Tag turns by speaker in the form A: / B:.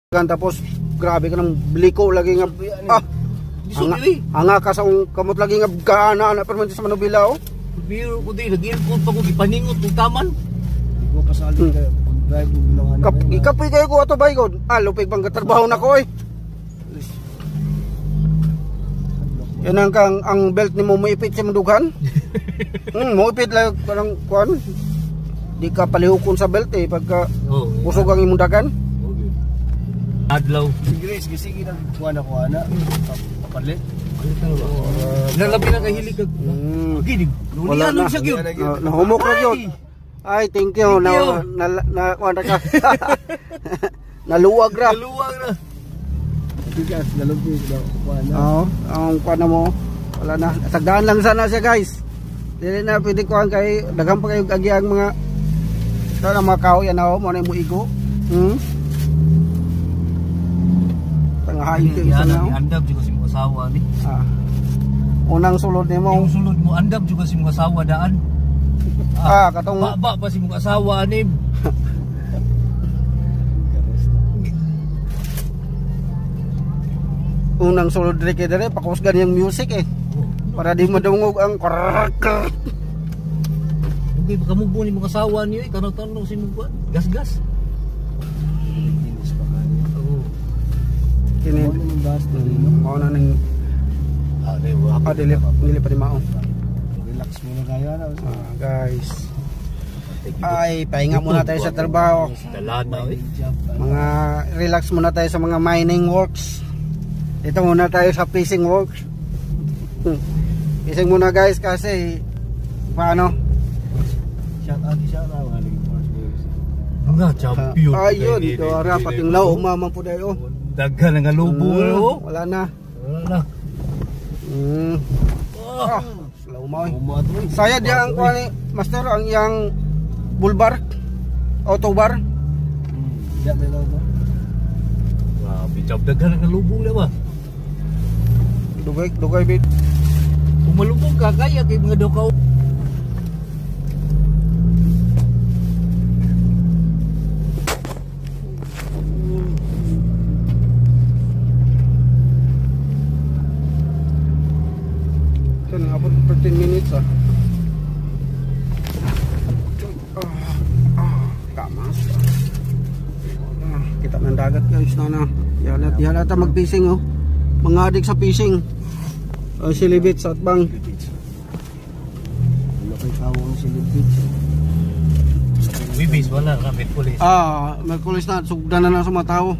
A: Tapos grabe ka ng bliko lagi nga anga ka sa kamot lagi nga kaana pero sa manubila oh.
B: Biro ko di nag-ilpon pa ko gipaningot ug taman.
C: Di ko pasali ka drive mo lang.
A: Ikapoy kayo ko ato bay ko. Lupig pang katrabaho na ko eh. Yan ang belt ni mo maipit sa mudughan. Maipit lang parang kuan. Di ka palihukon sa belt eh pagka kusog ang imong dagan.
B: Adlaw.
C: Sige na kuana papalit.
B: Lalabi na kahili kag. Ginig.
A: Wala na siya gyud. Nahumok ra gyud. Ay, thank you. Na kuan ka. Naluwag ra.
C: Tigas nalubi daw kuana.
A: Oo, ang kuan mo. Wala na. Sagdaan lang sana siya, guys. Dili na pwede kuan kay daghang pa kayo agiang mga sana mga kahoy yan mo na mo igo. Tangahain ko isa na.
B: Andam juga si mga asawa ni.
A: Unang sulod nimo.
B: Yung sulod mo andam juga si mga asawa daan.
A: Katong
B: baba pa si mga asawa ni.
A: Unang sulod dire pakusgan yung music eh. Para di madungog ang krrrr.
B: Okay, baka mo ni mga asawa niyo eh. Tanong si mga gas-gas.
A: Kini mao na ning dili pa di mao.
C: Relax muna kayo na.
A: Guys. Ay, pahinga muna tayo sa trabaho. Mga relax muna tayo sa mga mining works. Dito muna tayo sa fishing works. Fishing muna guys kasi paano?
C: Shout out
B: mga champion.
A: Ayun, dora pating law umamang po dayo.
B: Daghan nga lubo.
A: Wala na. Slow mo. Saya dia ang kuan master ang yang bulbar auto bar.
C: Diya may law ba?
B: Bicap daghan nga lubo le ba?
A: Dugay bit.
B: Kung malubog ka kaya kay mga dokaw.
A: Abot 15 minutes kamas kita ng dagat guys na yan ata mag fishing mga adik sa fishing silibit sa atbang
C: kay kawang silibit
B: Wibis wala Merkulis
A: Merkulis na sugdan na sa mga tao